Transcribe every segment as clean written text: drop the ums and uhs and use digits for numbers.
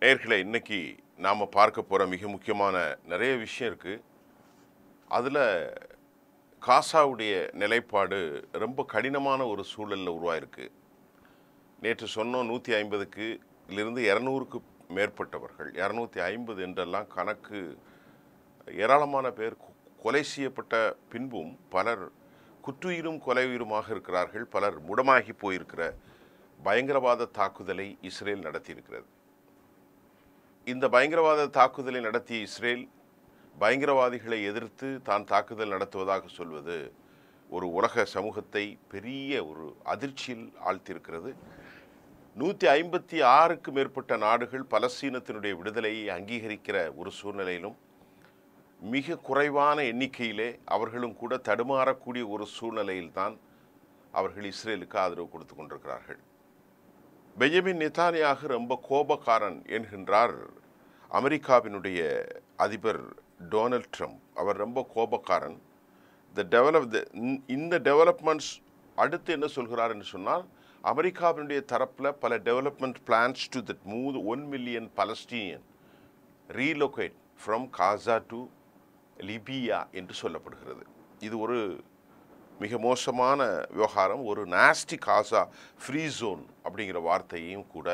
நேயர்களே, இன்னைக்கு நாம் பார்க்க போகிற மிக முக்கியமான நிறைய விஷயம் இருக்குது. அதில் காசாவுடைய நிலைப்பாடு ரொம்ப கடினமான ஒரு சூழலில் உருவாயிருக்கு. நேற்று சொன்னோம் 150க்கு இருந்து 200க்கு மேற்பட்டவர்கள், 250 என்றெல்லாம் கணக்கு, ஏராளமான பேர் கொலை செய்யப்பட்ட பின்பும் பலர் குற்றுயிரும் கொலையுயிருமாக இருக்கிறார்கள். பலர் முடமாகி போயிருக்கிற பயங்கரவாத தாக்குதலை இஸ்ரேல் நடத்தியிருக்கிறது. இந்த பயங்கரவாத தாக்குதலை நடத்திய இஸ்ரேல் பயங்கரவாதிகளை எதிர்த்து தான் தாக்குதல் நடத்துவதாக சொல்வது ஒரு உலக சமூகத்தை பெரிய ஒரு அதிர்ச்சியில் ஆழ்த்தியிருக்கிறது. 156க்கு மேற்பட்ட நாடுகள் பலஸ்தீனத்தினுடைய விடுதலையை அங்கீகரிக்கிற ஒரு சூழ்நிலையிலும் மிக குறைவான எண்ணிக்கையிலே அவர்களும் கூட தடுமாறக்கூடிய ஒரு சூழ்நிலையில்தான் அவர்கள் இஸ்ரேலுக்கு ஆதரவு கொடுத்து கொண்டிருக்கிறார்கள். பெஞ்சமின் நெத்தானியாகு ரொம்ப கோபக்காரன் என்கின்றார் அமெரிக்காவினுடைய அதிபர் டொனால்ட் ட்ரம்ப். அவர் ரொம்ப கோபக்காரன். இந்த டெவலப்மெண்ட்ஸ் அடுத்து என்ன சொல்கிறார் என்று சொன்னால், அமெரிக்காவினுடைய தரப்பில் பல development plans to that move 1 million Palestinian relocate from Gaza to Libya என்று சொல்லப்படுகிறது. இது ஒரு மிக மோசமான விவகாரம். ஒரு நாஸ்டி காசா ஃப்ரீ ஜோன் அப்படிங்கிற வார்த்தையையும் கூட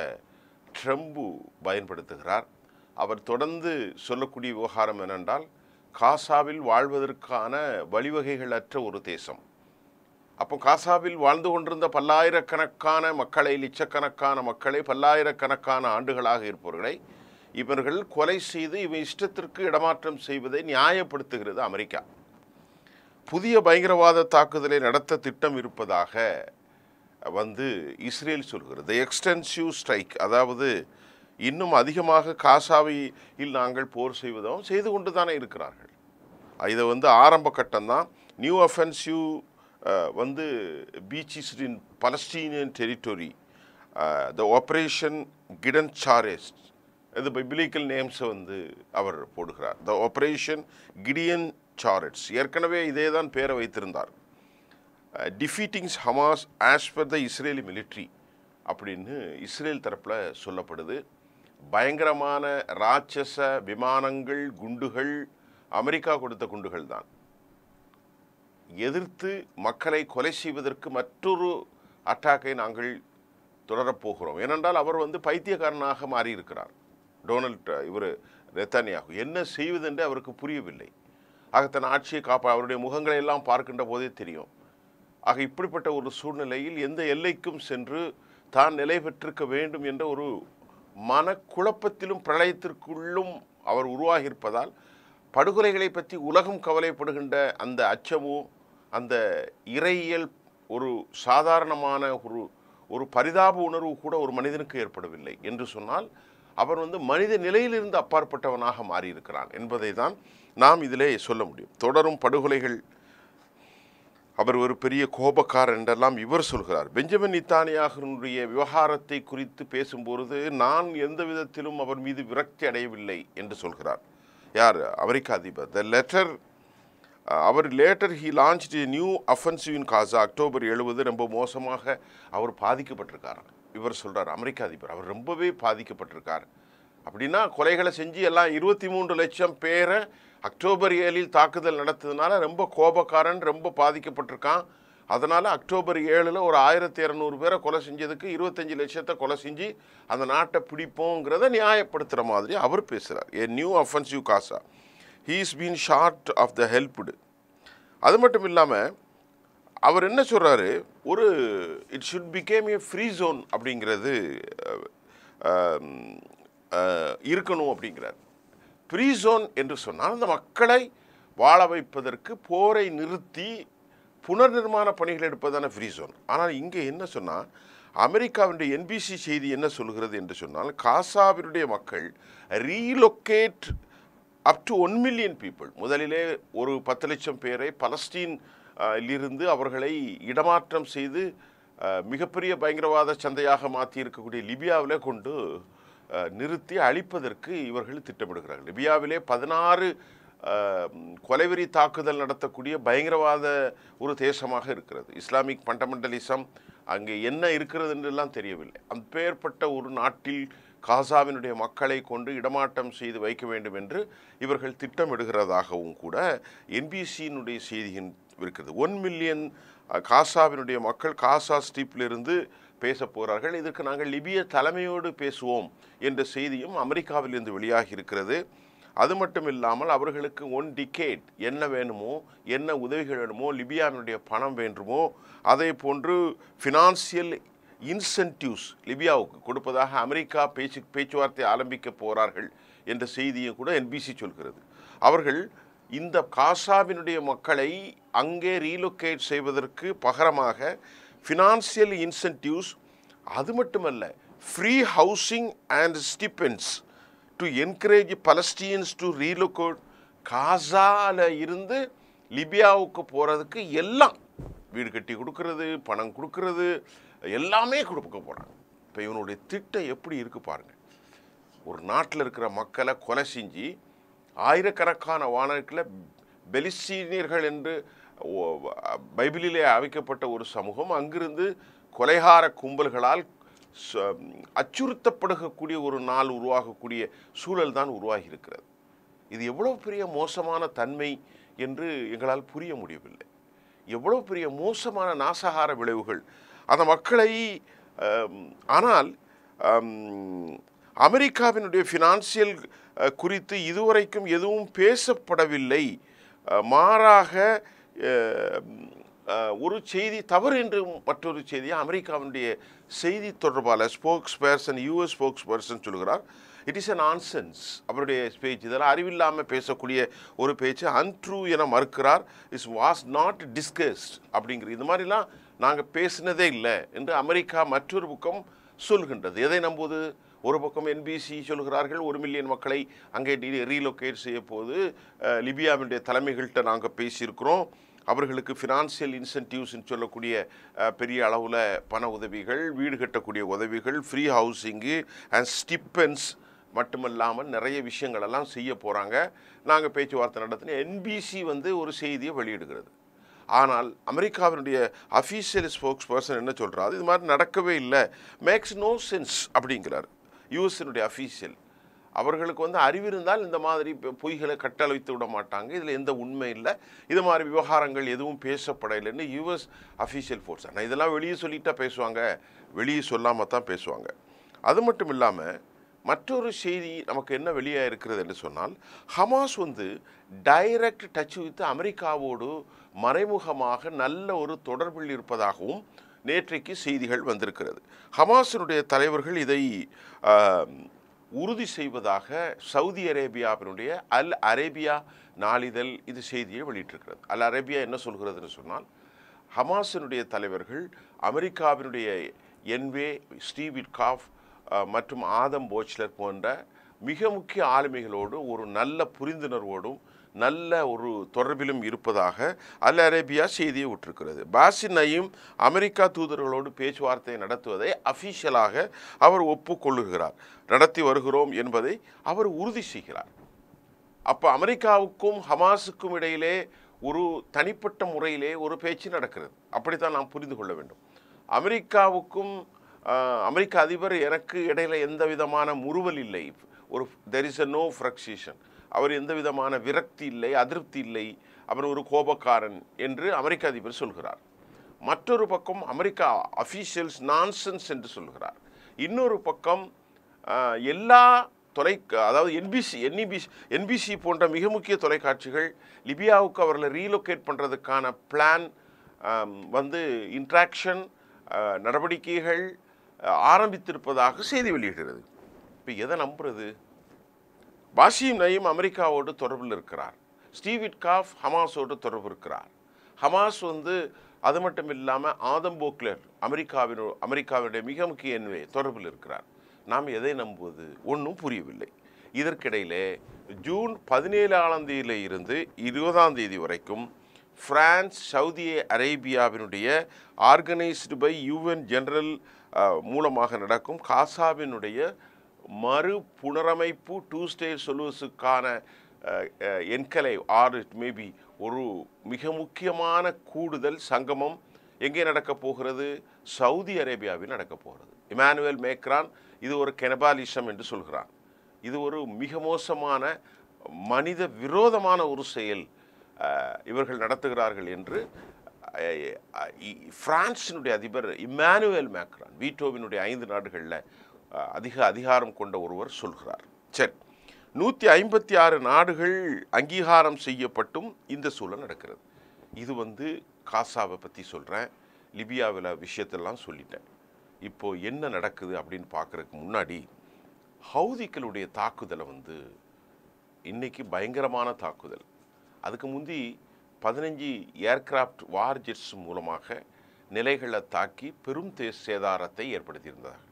ட்ரம்ப் பயன்படுத்துகிறார். அவர் தொடர்ந்து சொல்லக்கூடிய விவகாரம் என்னென்றால், காசாவில் வாழ்வதற்கான வழிவகைகளற்ற ஒரு தேசம். அப்போ காசாவில் வாழ்ந்து கொண்டிருந்த பல்லாயிரக்கணக்கான மக்களை, லட்சக்கணக்கான மக்களை, பல்லாயிரக்கணக்கான ஆண்டுகளாக இருப்பவர்களை இவர்கள் கொலை செய்து இவன் இஷ்டத்திற்கு இடமாற்றம் செய்வதை நியாயப்படுத்துகிறது அமெரிக்கா. புதிய பயங்கரவாத தாக்குதலை நடத்த திட்டம் இருப்பதாக இஸ்ரேல் சொல்கிறது. எக்ஸ்டென்சிவ் ஸ்ட்ரைக், அதாவது இன்னும் அதிகமாக காசாவில் நாங்கள் போர் செய்து கொண்டு தானே இருக்கிறார்கள். இதை ஆரம்ப கட்டம்தான். New offensive pitches in Palestinian territory, the operation Gideon chariots, இது பிபிலிக்கல் நேம்ஸை அவர் போடுகிறார். த ஆப்ரேஷன் கிடியன் சாரெட்ஸ், ஏற்கனவே இதே தான் பேரை வைத்திருந்தார். Defeating Hamas as per the Israeli military அப்படின்னு இஸ்ரேல் தரப்பில் சொல்லப்படுது. பயங்கரமான ராட்சச விமானங்கள், குண்டுகள், அமெரிக்கா கொடுத்த குண்டுகள் தான். எதிர்த்து மக்களை கொலை செய்வதற்கு மற்றொரு அட்டாக்கை நாங்கள் தொடரப்போகிறோம். ஏனென்றால் அவர் பைத்தியக்காரனாக மாறியிருக்கிறார். இவர் நெத்தானியாகு என்ன செய்வதென்று அவருக்கு புரியவில்லை. ஆக தன் ஆட்சியை அவருடைய முகங்களை எல்லாம் பார்க்கின்ற போதே தெரியும். ஆக இப்படிப்பட்ட ஒரு சூழ்நிலையில் எந்த எல்லைக்கும் சென்று தான் நிலை பெற்றிருக்க வேண்டும் என்ற ஒரு மனக்குழப்பத்திலும் பிரளயத்திற்குள்ளும் அவர் உருவாகியிருப்பதால் படுகொலைகளை பற்றி உலகம் கவலைப்படுகின்ற அந்த அச்சமும் அந்த இறையியல் ஒரு சாதாரணமான ஒரு பரிதாப உணர்வு கூட ஒரு மனிதனுக்கு ஏற்படவில்லை என்று சொன்னால் அவர் மனித நிலையிலிருந்து அப்பாற்பட்டவனாக மாறியிருக்கிறான் என்பதை தான் நாம் இதிலே சொல்ல முடியும். தொடரும் படுகொலைகள், அவர் ஒரு பெரிய கோபக்காரர் என்றெல்லாம் இவர் சொல்கிறார். பெஞ்சமின் நெத்தானியாகுவினுடைய விவகாரத்தை குறித்து பேசும்பொழுது நான் எந்த விதத்திலும் அவர் மீது விரக்தி அடையவில்லை என்று சொல்கிறார். யார்? அமெரிக்க அதிபர். Later he launched a new offensive in Gaza. October 70 ரொம்ப மோசமாக அவர் பாதிக்கப்பட்டிருக்கார். இவர் சொல்கிறார், அமெரிக்க அதிபர் அவர் ரொம்பவே பாதிக்கப்பட்டிருக்கார். அப்படின்னா கொலைகளை செஞ்சு எல்லாம் 23 லட்சம் பேரை அக்டோபர் 7 தாக்குதல் நடத்ததுனால ரொம்ப கோபக்காரன், ரொம்ப பாதிக்கப்பட்டிருக்கான். அதனால் அக்டோபர் 7 ஒரு 1200 பேரை கொலை செஞ்சதுக்கு 25 லட்சத்தை கொலை செஞ்சு அந்த நாட்டை பிடிப்போங்கிறத நியாயப்படுத்துகிற மாதிரி அவர் பேசுகிறார். A new offensive Gaza, he is been short of the helped. அது மட்டும் இல்லாமல் அவர் என்ன சொல்கிறாரு, ஒரு it should become a free zone அப்படிங்கிறது இருக்கணும் அப்படிங்கிறார். ஃப்ரீ ஜோன் என்று சொன்னால் அந்த மக்களை வாழ வைப்பதற்கு போரை நிறுத்தி புனர் நிர்மாண பணிகள் எடுப்பதான ஃப்ரீ ஜோன். ஆனால் இங்கே என்ன சொன்னால், அமெரிக்காவினுடைய NBC செய்தி என்ன சொல்கிறது என்று சொன்னால், காசாவினுடைய மக்கள் relocate up to 1 million people, முதலிலே ஒரு 10 லட்சம் பேரை பலஸ்தீன் இருந்து அவர்களை இடமாற்றம் செய்து மிகப்பெரிய பயங்கரவாத சந்தையாக மாற்றி இருக்கக்கூடிய லிபியாவிலே கொண்டு நிறுத்தி அழிப்பதற்கு இவர்கள் திட்டமிடுகிறார்கள். லிபியாவிலே 16 கொலைவெறி தாக்குதல் நடத்தக்கூடிய பயங்கரவாத ஒரு தேசமாக இருக்கிறது. இஸ்லாமிக் ஃபண்டமெண்டலிசம் அங்கே என்ன இருக்கிறது என்றெல்லாம் தெரியவில்லை. அப்பேற்பட்ட ஒரு நாட்டில் காசாவினுடைய மக்களை கொண்டு இடமாற்றம் செய்து வைக்க வேண்டும் என்று இவர்கள் திட்டமிடுகிறதாகவும் கூட என்பிசியினுடைய செய்தியின் இருக்கிறது. 1 மில்லியன் காசாவினுடைய மக்கள் காசா ஸ்ட்ரிப்பிலிருந்து பேச போகிறார்கள். இதற்கு நாங்கள் லிபிய தலைமையோடு பேசுவோம் என்ற செய்தியும் அமெரிக்காவிலிருந்து வெளியாகி இருக்கிறது. அது மட்டும் இல்லாமல் அவர்களுக்கு 1 டிகேட் என்ன வேணுமோ, என்ன உதவிகள் வேணுமோ, லிபியாவினுடைய பணம் வேண்டுமோ, அதே போன்று ஃபினான்சியல் இன்சென்டிவ்ஸ் லிபியாவுக்கு கொடுப்பதாக அமெரிக்கா பேச்சுவார்த்தை ஆரம்பிக்க போகிறார்கள் என்ற செய்தியும் கூட என்பிசி சொல்கிறது. அவர்கள் இந்த காசாவினுடைய மக்களை அங்கே ரீலொகேட் செய்வதற்கு பகரமாக ஃபினான்சியல் இன்சென்டிவ்ஸ், அது மட்டுமல்ல free housing and stipends to encourage Palestinians to relocate. காசால இருந்து லிபியாவுக்கு போகிறதுக்கு எல்லாம் வீடு கட்டி கொடுக்கறது, பணம் கொடுக்கறது, எல்லாமே கொடுக்க போகிறாங்க. இப்போ இவனுடைய திட்டம் எப்படி இருக்குது பாருங்கள். ஒரு நாட்டில் இருக்கிற மக்களை கொலை செஞ்சு ஆயிரக்கணக்கான வானர்களை பெலிஸ்தீனியர்கள் என்று பைபிளிலே அமைக்கப்பட்ட ஒரு சமூகம் அங்கிருந்து கொலைகார கும்பல்களால் அச்சுறுத்தப்படக்கூடிய ஒரு நாள் உருவாகக்கூடிய சூழல் தான் உருவாகி இருக்கிறது. இது எவ்வளோ பெரிய மோசமான தன்மை என்று எங்களால் புரிய முடியவில்லை. எவ்வளோ பெரிய மோசமான நாசகார விளைவுகள் அந்த மக்களை. ஆனால் அமெரிக்காவினுடைய ஃபினான்சியல் குறித்து இதுவரைக்கும் எதுவும் பேசப்படவில்லை. மாறாக ஒரு செய்தி தவறு என்று மற்றொரு செய்தியை அமெரிக்காவினுடைய செய்தி தொடர்பாளர் யூஎஸ் ஸ்போக்ஸ் பர்சன் சொல்கிறார். It is a nonsense. அவருடைய பேச்சு இதெல்லாம் அறிவில்லாமல் பேசக்கூடிய ஒரு பேச்சு அன்ட்ரூ என மறுக்கிறார். இஸ் வாஸ் நாட் டிஸ்கஸ்ட் அப்படிங்கிற இந்த மாதிரிலாம் நாங்கள் பேசினதே இல்லை என்று அமெரிக்கா மற்றொரு பக்கம் சொல்கின்றது. எதை நம்புவது? ஒரு பக்கம் என்பிசி சொல்கிறார்கள் 1 மில்லியன் மக்களை அங்கே ரீலொகேட் செய்ய போது லிபியாவினுடைய தலைமைகள்கிட்ட நாங்கள் பேசியிருக்கிறோம். அவர்களுக்கு ஃபினான்சியல் இன்சென்டிவ்ஸ்ன்னு சொல்லக்கூடிய பெரிய அளவில் பண உதவிகள், வீடு கட்டக்கூடிய உதவிகள், ஃப்ரீ ஹவுசிங்கு அண்ட் ஸ்டிப்பென்ஸ் மட்டுமல்லாமல் நிறைய விஷயங்களெல்லாம் செய்ய போகிறாங்க. நாங்கள் பேச்சுவார்த்தை நடத்தின என்பிசி ஒரு செய்தியை வெளியிடுகிறது. ஆனால் அமெரிக்காவினுடைய அஃபீஷியல் ஸ்போக்ஸ் பர்சன் என்ன சொல்கிறாரு? இது மாதிரி நடக்கவே இல்லை, மேக்ஸ் நோ சென்ஸ் அப்படிங்கிறார் யூஎஸ்னுடைய அஃபீஷியல். அவர்களுக்கு அறிவு இருந்தால் இந்த மாதிரி பொய்களை கட்டளைத்து விட மாட்டாங்க. இதில் எந்த உண்மை இல்லை, இது மாதிரி விவகாரங்கள் எதுவும் பேசப்படலைன்னு யூஎஸ் அஃபீஷியல் ஃபோர்ஸ். ஆனால் இதெல்லாம் வெளியே சொல்லிட்டா பேசுவாங்க, வெளியே சொல்லாமல் தான் பேசுவாங்க. அது மட்டும் இல்லாமல் மற்றொரு செய்தி நமக்கு என்ன வெளியாக இருக்கிறது என்று சொன்னால், ஹமாஸ் டைரக்ட் டச் வித் அமெரிக்காவோடு மறைமுகமாக நல்ல ஒரு தொடர்பில் இருப்பதாகவும் நேற்றைக்கு செய்திகள் வந்திருக்கிறது. ஹமாஸினுடைய தலைவர்கள் இதை உறுதி செய்வதாக சவுதி அரேபியாவினுடைய அல் அரேபியா நாளிதழ் இது செய்தியை வெளியிட்டிருக்கிறது. அல் அரேபியா என்ன சொல்கிறதுன்னு சொன்னால், ஹமாஸினுடைய தலைவர்கள் அமெரிக்காவினுடைய என்வே, ஸ்டீவ் விட்காஃப் மற்றும் ஆதம் போச்லர் போன்ற மிக முக்கிய ஆளுமைகளோடு ஒரு நல்ல புரிந்துணர்வோடும் நல்ல ஒரு தொடர்பிலும் இருப்பதாக அல் அரேபியா செய்தியை விட்டிருக்கிறது. பாசின் நயீம் அமெரிக்கா தூதர்களோடு பேச்சுவார்த்தை நடத்துவதை அஃபீஷியலாக அவர் ஒப்புக்கொள்ளுகிறார், நடத்தி வருகிறோம் என்பதை அவர் உறுதி செய்கிறார். அப்போ அமெரிக்காவுக்கும் ஹமாஸுக்கும் இடையிலே ஒரு தனிப்பட்ட முறையிலே ஒரு பேச்சு நடக்கிறது. அப்படித்தான் நாம் புரிந்து கொள்ள வேண்டும். அமெரிக்காவுக்கும் அமெரிக்க அதிபர் எனக்கு இடையில எந்த விதமான முறுவல் இல்லை, ஒரு தெர் இஸ் அ நோ ஃப்ரக்ஷேஷன். அவர் எந்த விதமான விரக்தி இல்லை, அதிருப்தி இல்லை, அவர் ஒரு கோபக்காரன் என்று அமெரிக்க அதிபர் சொல்கிறார். மற்றொரு பக்கம் அமெரிக்கா அஃபீஷியல்ஸ் நான்சென்ஸ் என்று சொல்கிறார். இன்னொரு பக்கம் எல்லா அதாவது என்பிசி போன்ற மிக முக்கிய தொலைக்காட்சிகள் லிபியாவுக்கு அவர்களை ரீலொகேட் பண்ணுறதுக்கான பிளான் இன்ட்ராக்ஷன் நடவடிக்கைகள் ஆரம்பித்திருப்பதாக செய்தி வெளியிடுகிறது. இப்போ எதை நம்புறது? பாசிம் நயீம் அமெரிக்காவோடு தொடர்பில் இருக்கிறார், ஸ்டீவ் விட்காஃப் ஹமாஸோடு தொடர்பு இருக்கிறார். ஹமாஸ் அது மட்டும் இல்லாமல் ஆதம் போக்லர் அமெரிக்காவினுடைய மிக முக்கிய என்வே தொடர்பில் இருக்கிறார். நாம் எதை நம்புவது? ஒன்றும் புரியவில்லை. இதற்கிடையிலே ஜூன் 17ஆம் தேதியில இருந்து 20ஆம் தேதி வரைக்கும் பிரான்ஸ், சவுதி அரேபியாவினுடைய ஆர்கனைஸ்டு பை யூஎன் ஜெனரல் மூலமாக நடக்கும் காசாவினுடைய மறு புனரமைப்பு 2 ஸ்டேட் சொல்யூஷனுக்கான என்கலேவ் ஆர் இட் மேபி ஒரு மிக முக்கியமான கூடுதல் சங்கமம் எங்கே நடக்கப் போகிறது? சவுதி அரேபியாவில் நடக்கப் போகிறது. இமானுவேல் மேக்ரான் இது ஒரு கெனபாலிசம் என்று சொல்கிறான். இது ஒரு மிக மோசமான மனித விரோதமான ஒரு செயல் இவர்கள் நடத்துகிறார்கள் என்று பிரான்சினுடைய அதிபர் இமானுவேல் மேக்ரான், வீட்டோவினுடைய 5 நாடுகளில் அதிக அதிகாரம் கொண்ட ஒருவர் சொல்கிறார். சரி, 156 நாடுகள் அங்கீகாரம் செய்யப்பட்டும் இந்த சூழல் நடக்கிறது. இது காசாவை பற்றி சொல்கிறேன், லிபியாவில் விஷயத்தெல்லாம் சொல்லிட்டேன். இப்போது என்ன நடக்குது அப்படின்னு பார்க்குறதுக்கு முன்னாடி ஹவுதிகளுடைய தாக்குதலை இன்னைக்கு பயங்கரமான தாக்குதல். அதுக்கு முந்தி 15 ஏர்கிராஃப்ட் வார் ஜெட்ஸ் மூலமாக நிலைகளை தாக்கி பெரும் சேதாரத்தை ஏற்படுத்தியிருந்தார்கள்.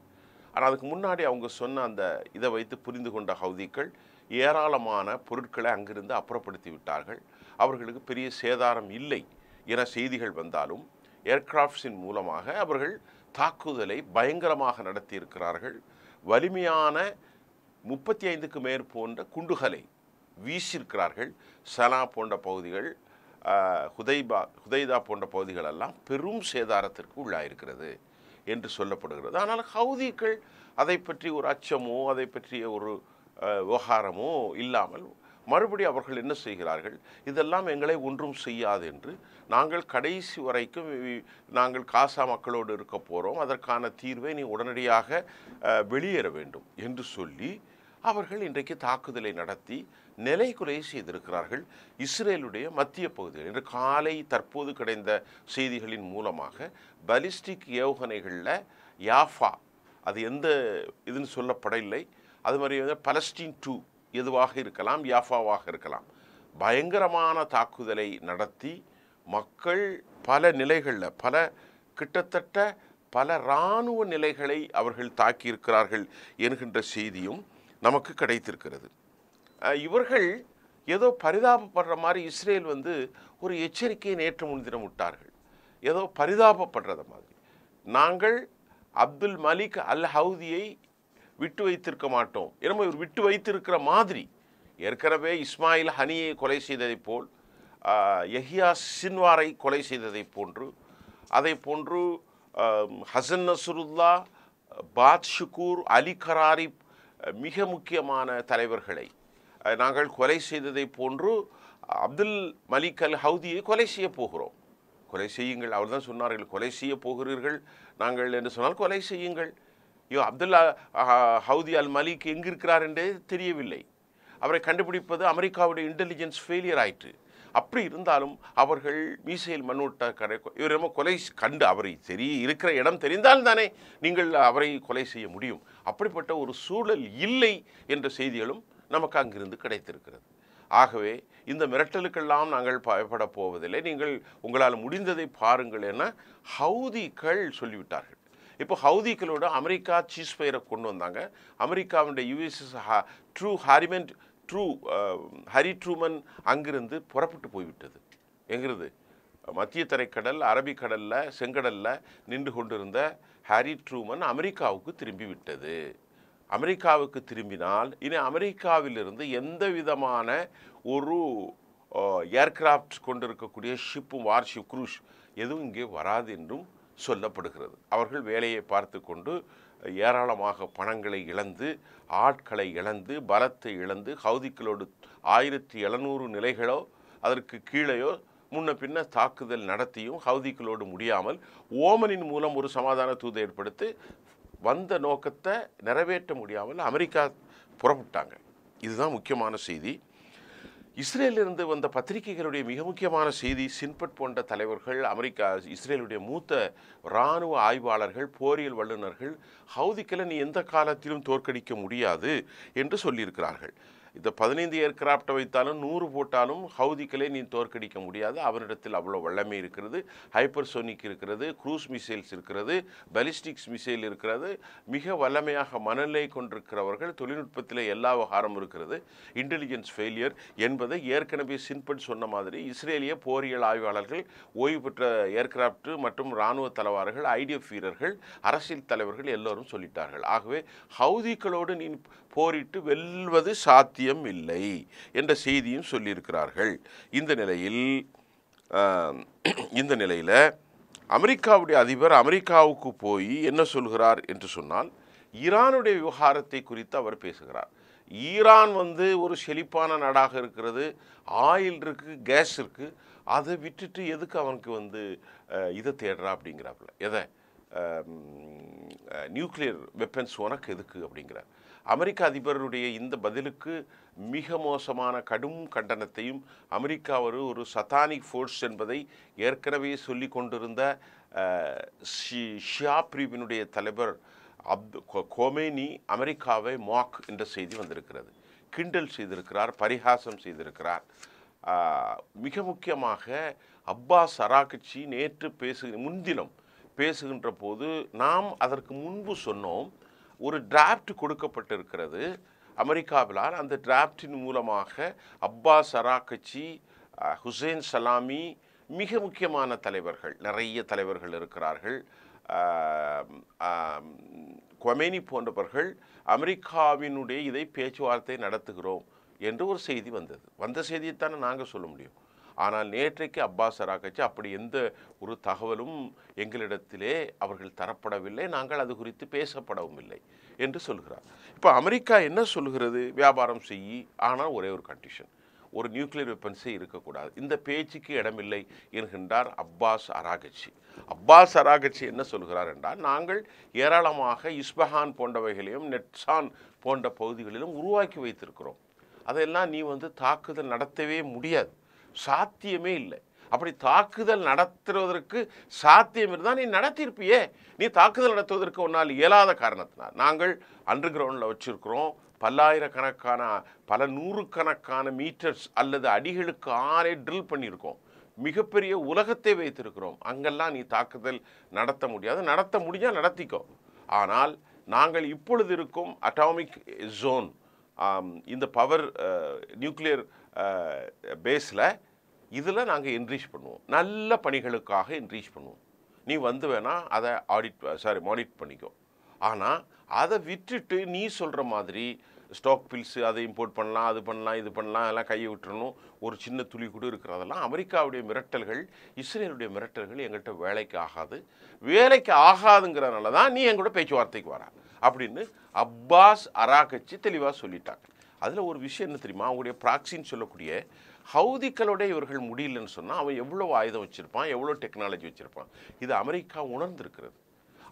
ஆனால் அதுக்கு முன்னாடி அவங்க சொன்ன அந்த இதை வைத்து புரிந்து கொண்ட ஹவுதிகள் ஏராளமான பொருட்களை அங்கிருந்து அப்புறப்படுத்தி விட்டார்கள். அவர்களுக்கு பெரிய சேதாரம் இல்லை என செய்திகள் வந்தாலும் ஏர்கிராஃப்ட்ஸின் மூலமாக அவர்கள் தாக்குதலை பயங்கரமாக நடத்தியிருக்கிறார்கள். வலிமையான 35க்கு மேற் போன்ற குண்டுகளை வீசியிருக்கிறார்கள். சனா போன்ற பகுதிகள், ஹுதைதா போன்ற பகுதிகளெல்லாம் பெரும் சேதாரத்திற்கு உள்ளாயிருக்கிறது என்று சொல்லப்படுகிறது. ஆனால் ஹவுதிகள் அதை பற்றி ஒரு அச்சமோ அதை பற்றிய ஒரு விவகாரமோ இல்லாமல் மறுபடியும் அவர்கள் என்ன செய்கிறார்கள், இதெல்லாம் எங்களை ஒன்றும் செய்யாது என்று, நாங்கள் கடைசி வரைக்கும் நாங்கள் காசா மக்களோடு இருக்க போகிறோம், அதற்கான தீர்வை நீ உடனடியாக வெளியேற வேண்டும் என்று சொல்லி அவர்கள் இன்றைக்கு தாக்குதலை நடத்தி நிலைகுலை செய்திருக்கிறார்கள் இஸ்ரேலுடைய மத்திய பகுதிகள். இன்று காலை தற்போது கிடைத்த செய்திகளின் மூலமாக பலிஸ்டிக் ஏவுகணைகளில் யாஃபா, அது எந்த இதுன்னு சொல்லப்படவில்லை, அது மாதிரி பலஸ்டீன் 2 எதுவாக இருக்கலாம், யாஃபாவாக இருக்கலாம், பயங்கரமான தாக்குதலை நடத்தி மக்கள் பல நிலைகளில் கிட்டத்தட்ட பல இராணுவ நிலைகளை அவர்கள் தாக்கியிருக்கிறார்கள் என்கின்ற செய்தியும் நமக்கு கிடைத்திருக்கிறது. இவர்கள் ஏதோ பரிதாபப்படுற மாதிரி இஸ்ரேல் ஒரு எச்சரிக்கையை நேற்று முன்தினம் விட்டார்கள். ஏதோ பரிதாபப்படுறத மாதிரி, நாங்கள் அப்துல் மலிக் அல் ஹவுதியை விட்டு வைத்திருக்க மாட்டோம், என்னமோ இவர் விட்டு வைத்திருக்கிற மாதிரி. ஏற்கனவே இஸ்மாயில் ஹனியை கொலை செய்ததைப் போல், யஹியா சின்வாரை கொலை செய்ததைப் போன்று, அதை போன்று ஹசன் நஸ்ருல்லா, பாத் ஷுக்கூர், அலி கராரி மிக முக்கியமான தலைவர்களை நாங்கள் கொலை செய்ததை போன்று அப்துல் மலிக் அல் ஹவுதியை கொலை செய்ய போகிறோம். கொலை செய்யுங்கள், அவர் தான் சொன்னார்கள், கொலை செய்ய போகிறீர்கள் நாங்கள் என்று சொன்னால் கொலை செய்யுங்கள். அப்துல்லா ஹவுதி அல் மலிக் எங்கிருக்கிறார் என்றே தெரியவில்லை. அவரை கண்டுபிடிப்பது அமெரிக்காவுடைய இன்டெலிஜென்ஸ் ஃபெயிலியர் ஆயிற்று. அப்படி இருந்தாலும் அவர்கள் மீசையில் மண்ணோட்ட கடை இவர் நம்ம கொலை கண்டு அவரை இருக்கிற இடம் தெரிந்தால் தானே நீங்கள் அவரை கொலை செய்ய முடியும். அப்படிப்பட்ட ஒரு சூழல் இல்லை என்ற செய்திகளும் நமக்கு அங்கிருந்து கிடைத்திருக்கிறது. ஆகவே இந்த மிரட்டலுக்கெல்லாம் நாங்கள் பயப்பட போவதில்லை, நீங்கள் உங்களால் முடிந்ததை பாருங்கள் என ஹவுதிகள் சொல்லிவிட்டார்கள். இப்போ ஹவுதிகளோட அமெரிக்கா சீஸ்ஃபயரை கொண்டு வந்தாங்க. அமெரிக்காவுடைய யுஎஸ்எஸ் ஹரி ட்ரூமன் அங்கிருந்து புறப்பட்டு போய்விட்டது. எங்கிறது மத்திய தரைக்கடல், அரபிக்கடலில், செங்கடலில் நின்று கொண்டிருந்த ஹரி ட்ரூமன் அமெரிக்காவுக்கு திரும்பிவிட்டது. அமெரிக்காவுக்கு திரும்பினால் இனி அமெரிக்காவிலிருந்து எந்த விதமான ஒரு ஏர்கிராஃப்ட் கொண்டிருக்கக்கூடிய ஷிப்பும், வார்ஷிப், குரூஸ் எதுவும் இங்கே வராது என்றும் சொல்லப்படுகிறது. அவர்கள் வேலையை பார்த்து கொண்டு ஏராளமாக பணங்களை இழந்து, ஆட்களை இழந்து, பலத்தை இழந்து, ஹவுதிகளோடு 1700 நிலைகளோ அதற்கு கீழேயோ முன்ன பின்ன தாக்குதல் நடத்தியும் ஹவுதிகளோடு முடியாமல் ஓமனின் மூலம் ஒரு சமாதான தூதை ஏற்படுத்தி வந்த நோக்கத்தை நிறைவேற்ற முடியாமல் அமெரிக்கா புறப்பட்டாங்க. இதுதான் முக்கியமான செய்தி. இஸ்ரேலிருந்து வந்த பத்திரிகைகளுடைய மிக முக்கியமான செய்தி, சின்பட் போன்ற தலைவர்கள், இஸ்ரேலுடைய மூத்த இராணுவ ஆய்வாளர்கள், போரியல் வல்லுநர்கள் ஹவுதிகளை நீ எந்த காலத்திலும் தோற்கடிக்க முடியாது என்று சொல்லியிருக்கிறார்கள். இந்த 15 ஏர்கிராஃப்டை வைத்தாலும் 100 போட்டாலும் ஹவுதிகளை நீ தோற்கடிக்க முடியாது. அவரிடத்தில் அவ்வளோ வல்லமை இருக்கிறது, ஹைப்பர்சோனிக் இருக்கிறது, க்ரூஸ் மிசைல்ஸ் இருக்கிறது, பலிஸ்டிக்ஸ் மிசைல் இருக்கிறது, மிக வல்லமையாக மனநிலை கொண்டிருக்கிறவர்கள், தொழில்நுட்பத்தில் எல்லா விவகாரமும் இருக்கிறது. இன்டெலிஜென்ஸ் ஃபெயிலியர் என்பதை ஏற்கனவே சின்பட் சொன்ன மாதிரி இஸ்ரேலிய போரியல் ஆய்வாளர்கள், ஓய்வு பெற்ற ஏர்கிராஃப்ட் மற்றும் இராணுவ தளவார்கள், ஐடிஎஃப் வீரர்கள், அரசியல் தலைவர்கள் எல்லோரும் சொல்லிட்டார்கள். ஆகவே ஹவுதிகளோடு நீ போரிட்டு வெல்வது சாத்தியம் இல்லை என்ற செய்தியும் சொல்லியிருக்கிறார்கள். இந்த நிலையில் அமெரிக்காவுடைய அதிபர் அமெரிக்காவுக்கு போய் என்ன சொல்கிறார் என்று சொன்னால், ஈரானுடைய விவகாரத்தை குறித்து அவர் பேசுகிறார். ஈரான் வந்து ஒரு செழிப்பான நாடாக இருக்கிறது, ஆயில் இருக்குது, கேஸ் இருக்குது, அதை விட்டுட்டு எதுக்கு அவனுக்கு வந்து இதை தேடுறா அப்படிங்கிறாப்புல. எதை? நியூக்ளியர் வெப்பன்ஸ் உனக்கு எதுக்கு அப்படிங்கிறார். அமெரிக்க அதிபருடைய இந்த பதிலுக்கு மிக மோசமான கடும் கண்டனத்தையும், அமெரிக்கா ஒரு சத்தானிக் ஃபோர்ஸ் என்பதை ஏற்கனவே சொல்லி கொண்டிருந்த ஷியா பிரிவினுடைய தலைவர் கோமேனி அமெரிக்காவை மாக் என்ற செய்தி வந்திருக்கிறது. கிண்டல் செய்திருக்கிறார், பரிகாசம் செய்திருக்கிறார். மிக முக்கியமாக அப்பாஸ் அராக்ச்சி நேற்று முன்தினம் பேசுகின்ற போது நாம் அதற்கு முன்பு சொன்னோம், ஒரு டிராப்ட் கொடுக்கப்பட்டிருக்கிறது அமெரிக்காவிலால். அந்த டிராப்டின் மூலமாக அப்பாஸ் அராக்ச்சி, ஹுசைன் சலாமி, மிக முக்கியமான தலைவர்கள், நிறைய தலைவர்கள் இருக்கிறார்கள், கொமேனி போன்றவர்கள் அமெரிக்காவினுடைய இதை பேச்சுவார்த்தை நடத்துகிறோம் என்று ஒரு செய்தி வந்தது. வந்த செய்தியைத்தானே நாங்கள் சொல்ல முடியும். ஆனால் நேற்றைக்கு அப்பாஸ் அராக்ச்சி அப்படி எந்த ஒரு தகவலும் எங்களிடத்திலே அவர்கள் தரப்படவில்லை, நாங்கள் அது குறித்து பேசப்படவும் இல்லை என்று சொல்கிறார். இப்போ அமெரிக்கா என்ன சொல்கிறது? வியாபாரம் செய்யி, ஆனால் ஒரே ஒரு கண்டிஷன், ஒரு நியூக்ளியர் வெப்பன்ஸே இருக்கக்கூடாது, இந்த பேச்சுக்கு இடமில்லை என்கின்றார் அப்பாஸ் அராக்ச்சி. அப்பாஸ் அராக்ச்சி என்ன சொல்கிறார் என்றால், நாங்கள் ஏராளமாக இஸ்பஹான் போன்றவைகளையும் நெட்சான் போன்ற பகுதிகளிலும் உருவாக்கி வைத்திருக்கிறோம், அதெல்லாம் நீ வந்து தாக்குதல் நடத்தவே முடியாது, சாத்தியமே இல்லை. அப்படி தாக்குதல் நடத்துவதற்கு சாத்தியம் இருந்தால் நீ நடத்தியிருப்பியே. நீ தாக்குதல் நடத்துவதற்கு ஒன்றால் இயலாத காரணத்தினால் நாங்கள் அண்டர் கிரவுண்டில் வச்சுருக்கிறோம், பல்லாயிரக்கணக்கான பல நூறுக்கணக்கான மீட்டர்ஸ் அல்லது அடிகளுக்கு ஆறே ட்ரில் பண்ணியிருக்கோம், மிகப்பெரிய உலகத்தை வைத்திருக்கிறோம், அங்கெல்லாம் நீ தாக்குதல் நடத்த முடியாது. நடத்த முடிஞ்சால் நடத்திக்கோ, ஆனால் நாங்கள் இப்பொழுது இருக்கும் அட்டாமிக் ஜோன், இந்த பவர் நியூக்ளியர் பேஸில் இதில் நாங்கள் என்ரீச் பண்ணுவோம், நல்ல பணிகளுக்காக என்ரீச் பண்ணுவோம், நீ வந்து வேணால் அதை மானிட் பண்ணிக்கோ. ஆனால் அதை விட்டுட்டு நீ சொல்கிற மாதிரி ஸ்டாக் பில்ஸு அதை இம்போர்ட் பண்ணலாம், அது பண்ணலாம், இது பண்ணலாம், அதெல்லாம் கையை விட்டுறணும், ஒரு சின்ன துளி கூட இருக்கிறதெல்லாம் அமெரிக்காவுடைய மிரட்டல்கள், இஸ்ரேலுடைய மிரட்டல்கள் எங்கள்கிட்ட வேலைக்கு ஆகாதுங்கிறதுனால தான் நீ எங்கூட பேச்சுவார்த்தைக்கு வரா அப்படின்னு அப்பாஸ் அராக்ச்சி தெளிவாக சொல்லிட்டாங்க. அதில் ஒரு விஷயம் என்ன தெரியுமா? அவங்களுடைய ப்ராக்சின்னு சொல்லக்கூடிய ஹவுதிகளோட இவர்கள் முடியலன்னு சொன்னால் அவன் எவ்வளோ ஆயுதம் வச்சுருப்பான், எவ்வளோ டெக்னாலஜி வச்சுருப்பான், இது அமெரிக்கா உணர்ந்திருக்கிறது.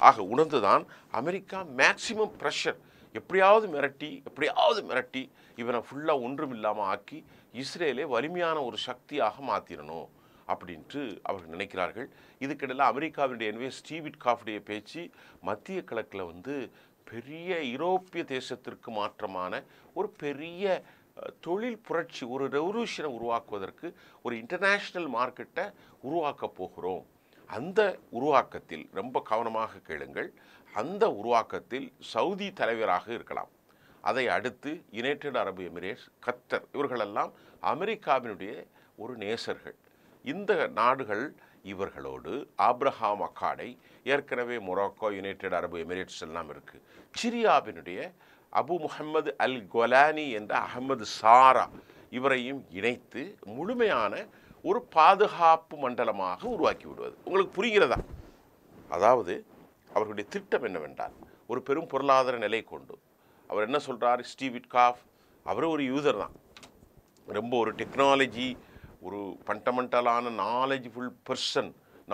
ஆக உணர்ந்து தான் அமெரிக்கா மேக்சிமம் ப்ரெஷர் எப்படியாவது மிரட்டி இவனை ஃபுல்லாக ஒன்றும் இல்லாமல் ஆக்கி இஸ்ரேலே வலிமையான ஒரு சக்தியாக மாற்றிடணும் அப்படின்ட்டு அவர்கள் நினைக்கிறார்கள். இதுக்கிடையில் அமெரிக்காவினுடைய எனவே ஸ்டீவ் விட்காஃபுடைய பேச்சு மத்திய கிழக்கில் வந்து பெரிய யூரோப்பிய தேசத்திற்கு மாற்றமான ஒரு பெரிய தொழில் புரட்சி, ஒரு ரெவல்யூஷனை உருவாக்குவதற்கு ஒரு இன்டர்நேஷ்னல் மார்க்கெட்டை உருவாக்க போகிறோம். அந்த உருவாக்கத்தில் ரொம்ப கவனமாக கேளுங்கள், அந்த உருவாக்கத்தில் சவுதி தலைவராக இருக்கலாம், அதை அடுத்து யுனைடெட் அரபு எமிரேட்ஸ், கத்தர், இவர்களெல்லாம் அமெரிக்காவினுடைய ஒரு நேசர்கள். இந்த நாடுகள் இவர்களோடு ஆப்ரஹாம் அக்காடை, ஏற்கனவே மொராக்கோ, யுனைடெட் அரபு எமிரேட்ஸ் எல்லாம் இருக்குது. சிரியாவினுடைய அபு முஹம்மது அல் கொலானி என்ற அகமது சாரா இவரையும் இணைத்து முழுமையான ஒரு பாதுகாப்பு மண்டலமாக உருவாக்கி விடுவது. உங்களுக்கு புரிகிறதா? அதாவது அவர்களுடைய திட்டம் என்னவென்றால், ஒரு பெரும் பொருளாதார நிலை கொண்டு அவர் என்ன சொல்கிறார், ஸ்டீவ் விட்காஃப் அவர் ஒரு யூசர் தான், ரொம்ப ஒரு டெக்னாலஜி, ஒரு ஃபண்டமெண்டலான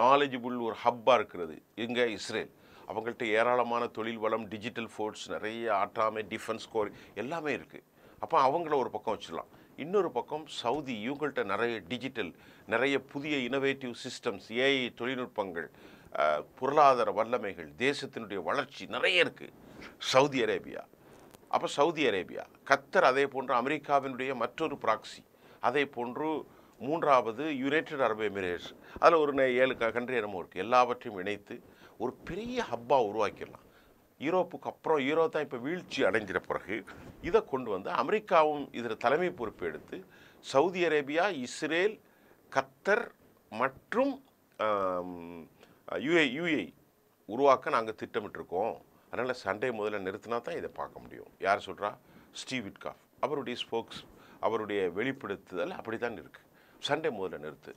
நாலேஜபுள் ஒரு ஹப்பாக இருக்கிறது இங்கே இஸ்ரேல். அவங்கள்ட்ட ஏராளமான தொழில் வளம், டிஜிட்டல் ஃபோர்ஸ், நிறைய ஆட்டாமை, டிஃபென்ஸ் கோர் எல்லாமே இருக்குது. அப்போ அவங்கள ஒரு பக்கம் வச்சிடலாம். இன்னொரு பக்கம் சவுதி, இவங்கள்ட்ட நிறைய டிஜிட்டல், நிறைய புதிய இனோவேட்டிவ் சிஸ்டம்ஸ், ஏஐ தொழில்நுட்பங்கள், பொருளாதார வல்லமைகள், தேசத்தினுடைய வளர்ச்சி நிறைய இருக்குது சவுதி அரேபியா. அப்போ சவுதி அரேபியா, கத்தர், அதே போன்று அமெரிக்காவினுடைய மற்றொரு ப்ராக்சி, அதே போன்று மூன்றாவது யுனைடெட் அரபு எமிரேட்ஸ், அதில் ஒரு 7 கண்ட்ரி என்னமோ இருக்குது. எல்லாவற்றையும் இணைத்து ஒரு பெரிய ஹப்பாக உருவாக்கிடலாம். யூரோப்புக்கு அப்புறம் யூரோ தான் இப்போ வீழ்ச்சி அடைஞ்சிட பிறகு இதை கொண்டு வந்து அமெரிக்காவும் இதில் தலைமை பொறுப்பு எடுத்து சவுதி அரேபியா, இஸ்ரேல், கத்தர் மற்றும் யுஏஇ உருவாக்க நாங்கள் திட்டமிட்டிருக்கோம். அதனால் சண்டே முதல்ல நிறுத்தினா தான் இதை பார்க்க முடியும். யார் சொல்கிறா? Steve Witkoff. அவருடைய அவருடைய வெளிப்படுத்துதல் அப்படி தான் இருக்குது. சண்டை முதல்ல நிறுத்து,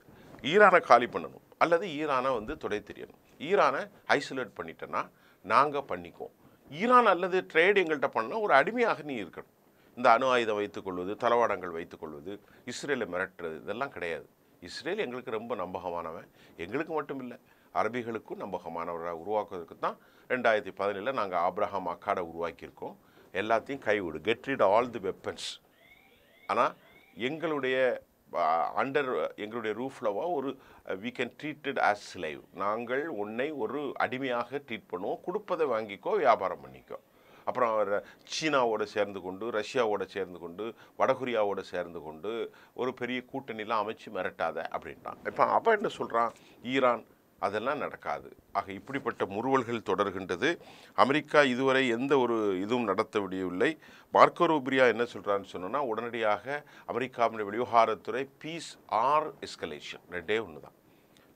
ஈரானை காலி பண்ணணும், அல்லது ஈரானை வந்து துடை தெரியணும். ஈரானை ஐசோலேட் பண்ணிட்டேன்னா நாங்கள் பண்ணிக்குவோம். ஈரான் அல்லது ட்ரேட் எங்கள்கிட்ட பண்ணால் ஒரு அடிமையாக நீ இருக்கணும். இந்த அணு ஆயுதம் வைத்துக்கொள்வது, தளவாடங்கள் வைத்துக்கொள்வது, இஸ்ரேலை மிரட்டுறது, இதெல்லாம் கிடையாது. இஸ்ரேல் எங்களுக்கு ரொம்ப நம்பகமானவன், எங்களுக்கு மட்டும் இல்லை அரபிகளுக்கும் நம்பகமானவராக உருவாக்குவதற்கு தான் 2017 நாங்கள் ஆப்ரஹாம் அக்காடை உருவாக்கியிருக்கோம். எல்லாத்தையும் கைவிடு, get rid all the weapons. ஆனால் எங்களுடைய எங்களுடைய ரூஃப்லவா ஒரு we can treated as slave. நாங்கள் உன்னை ஒரு அடிமையாக ட்ரீட் பண்ணுவோம், கொடுப்பதை வாங்கிக்கோ, வியாபாரம் பண்ணிக்கோ. அப்புறம் சீனாவோடு சேர்ந்து கொண்டு, ரஷ்யாவோடு சேர்ந்து கொண்டு, வடகொரியாவோடு சேர்ந்து கொண்டு ஒரு பெரிய கூட்டணிலாம் அமைச்சு மிரட்டாத அப்படின்ட்டான். இப்போ அப்போ என்ன சொல்கிறான், ஈரான் அதெல்லாம் நடக்காது. ஆக இப்படிப்பட்ட முறுவல்கள் தொடர்கின்றது. அமெரிக்கா இதுவரை எந்த ஒரு இதுவும் நடத்த முடியவில்லை. மார்க்கோ ரூபியோ என்ன சொல்கிறான்னு சொன்னோன்னா, உடனடியாக அமெரிக்காவுடைய விவகாரத்துறை பீஸ் ஆர் எஸ்கலேஷன் ரெண்டே ஒன்று தான்,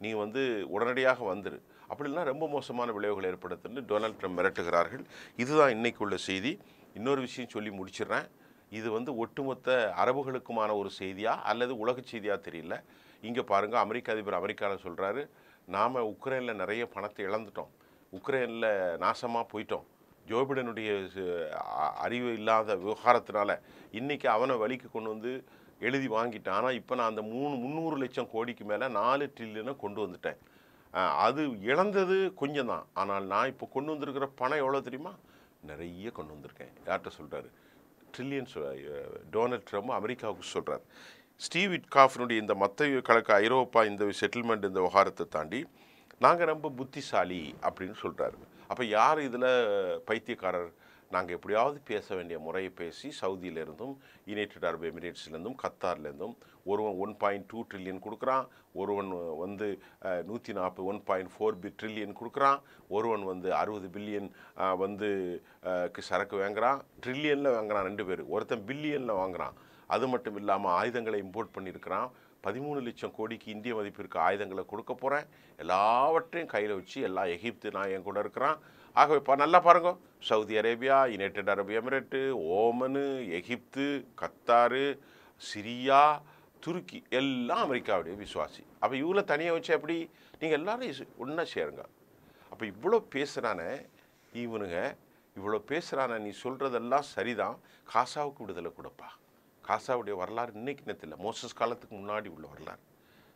நீ வந்து உடனடியாக வந்துரு, அப்படின்னா ரொம்ப மோசமான விளைவுகள் ஏற்படுத்துன்னு டொனால்ட் ட்ரம்ப் மிரட்டுகிறார்கள். இதுதான் இன்றைக்குள்ள செய்தி. இன்னொரு விஷயம் சொல்லி முடிச்சிடுறேன். இது வந்து ஒட்டுமொத்த அரபுகளுக்குமான ஒரு செய்தியா அல்லது உலக செய்தியாக தெரியல. இங்கே பாருங்கள், அமெரிக்க அதிபர் அமெரிக்காவில் சொல்கிறாரு, நாம் உக்ரைனில் நிறைய பணத்தை இழந்துட்டோம், உக்ரைனில் நாசமாக போயிட்டோம், ஜோபிடனுடைய அறிவு இல்லாத விவகாரத்தினால இன்றைக்கி அவனை வழிக்கு கொண்டு வந்து எழுதி வாங்கிட்டேன். ஆனால் இப்போ நான் அந்த 300 லட்சம் கோடிக்கு மேலே 4 ட்ரில்லியனை கொண்டு வந்துட்டேன். அது இழந்தது கொஞ்சம் தான், ஆனால் நான் இப்போ கொண்டு வந்திருக்கிற பணம் எவ்வளோ தெரியுமா, நிறைய கொண்டு வந்திருக்கேன். யார்கிட்ட சொல்கிறாரு, ட்ரில்லியன்ஸ். டொனால்ட் ட்ரம்ப் அமெரிக்காவுக்கு சொல்கிறார். ஸ்டீவ் விட்காஃபினுடைய இந்த மத்திய கிழக்கு ஐரோப்பா இந்த செட்டில்மெண்ட் இந்த விவகாரத்தை தாண்டி நாங்கள் ரொம்ப புத்திசாலி அப்படின்னு சொல்கிறாரு. அப்போ யார் இதில் பைத்தியக்காரர், நாங்கள் எப்படியாவது பேச வேண்டிய முறையை பேசி சவுதியிலேருந்தும் யுனைடெட் அரபு எமிரேட்ஸ்லேருந்தும் கத்தார்லேருந்தும் ஒருவன் 1.2 ட்ரில்லியன் கொடுக்குறான், ஒருவன் வந்து 140 ட்ரில்லியன் கொடுக்குறான், ஒருவன் வந்து 60 பில்லியன் வந்து சரக்கு வாங்குறான். ட்ரில்லியனில் வாங்குறான் 2 பேர், ஒருத்தன் பில்லியனில் வாங்குறான். அது மட்டும் இல்லாமல் ஆயுதங்களை இம்போர்ட் பண்ணியிருக்கிறான். 13 லட்சம் கோடிக்கு இந்திய மதிப்பிற்கு ஆயுதங்களை கொடுக்க போகிறேன். எல்லாவற்றையும் கையில் வச்சு எல்லாம் எகிப்து நான் என் கூட இருக்கிறான். ஆகவே நல்லா பாருங்க, சவுதி அரேபியா, யுனைடெட் அரபு எமிரேட்டு, ஓமனு, எகிப்து, கத்தாரு, சிரியா, துருக்கி எல்லாம் அமெரிக்காவுடைய விசுவாசி. அப்போ இவ்வளோ தனியாக வச்சு எப்படி நீங்கள் எல்லோரும் ஒன்றா சேருங்க. அப்போ இவ்வளோ பேசுகிறானே இவனுங்க, இவ்வளோ பேசுகிறானே, நீ சொல்கிறதெல்லாம் சரிதான், காசாவுக்கு விடுதலை கொடுப்பா. காசாவுடைய வரலாறு இன்னைக்கு நேரத்தில் மோசஸ் காலத்துக்கு முன்னாடி உள்ள வரலாறு,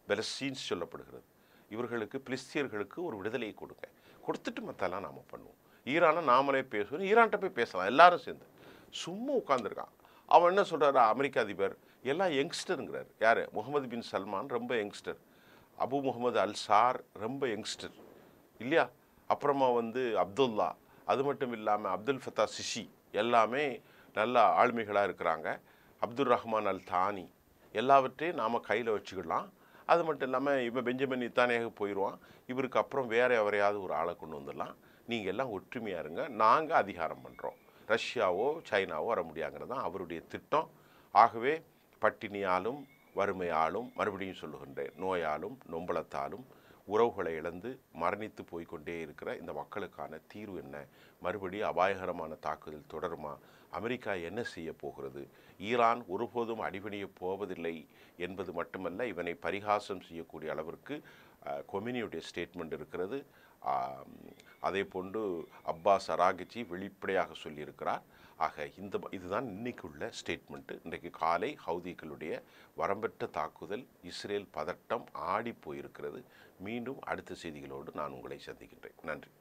பெலஸ்தீன்ஸ் சொல்லப்படுகிறது. இவர்களுக்கு பிலிஸ்தீனர்களுக்கு ஒரு விடுதலையை கொடுங்க, கொடுத்துட்டு மற்றெல்லாம் நாம் பண்ணுவோம். ஈரானை நாமளே பேசுவோம், ஈரான்கிட்ட போய் பேசலாம் எல்லாரும் சேர்ந்து. சும்மா உட்காந்துருக்கான். அவன் என்ன சொல்கிறாரு, அமெரிக்க அதிபர் எல்லாம் யங்ஸ்டருங்கிறார். யார், முகமது பின் சல்மான் ரொம்ப யங்ஸ்டர், அபு முகமது அல் சார் ரொம்ப யங்ஸ்டர் இல்லையா, அப்புறமா வந்து அப்துல்லா, அது மட்டும் இல்லாமல் அப்துல் ஃபத்தா சிஷி எல்லாமே நல்ல ஆளுமைகளாக இருக்கிறாங்க. அப்துல் ரஹ்மான் அல் தானி எல்லாவற்றையும் நாம் கையில் வச்சுக்கிடலாம். அது மட்டும் இல்லாமல் இவன் பெஞ்சமின் நித்தானியாக போயிடுவான், இவருக்கு அப்புறம் வேறு எவரையாவது ஒரு ஆளை கொண்டு வந்துடலாம். நீங்கள் எல்லாம் ஒற்றுமையாக இருங்க, நாங்கள் அதிகாரம் பண்ணுறோம், ரஷ்யாவோ சைனாவோ வர முடியாங்கிறது தான் அவருடைய திட்டம். ஆகவே பட்டினியாலும் வறுமையாலும், மறுபடியும் சொல்லுகின்றேன், நோயாலும் நொம்பலத்தாலும் உறவுகளை இழந்து மரணித்து போய்கொண்டே இருக்கிற இந்த மக்களுக்கான தீர்வு என்ன? மறுபடியும் அபாயகரமான தாக்குதல் தொடருமா? அமெரிக்கா என்ன செய்ய போகிறது? ஈரான் ஒருபோதும் அடிபணிய போவதில்லை என்பது மட்டுமல்ல, இவனை பரிகாசம் செய்யக்கூடிய அளவிற்கு கொமினியுடைய ஸ்டேட்மெண்ட் இருக்கிறது. அதே போன்று அப்பாஸ் அராகிச்சி வெளிப்படையாக சொல்லியிருக்கிறார். ஆக இதுதான் இன்றைக்குள்ள ஸ்டேட்மெண்ட்டு. இன்றைக்கு காலை ஹவுதிகளுடைய வரம்பற்ற தாக்குதல், இஸ்ரேல் பதட்டம் ஆடி போயிருக்கிறது. மீண்டும் அடுத்த செய்திகளோடு நான் உங்களை சந்திக்கின்றேன். நன்றி.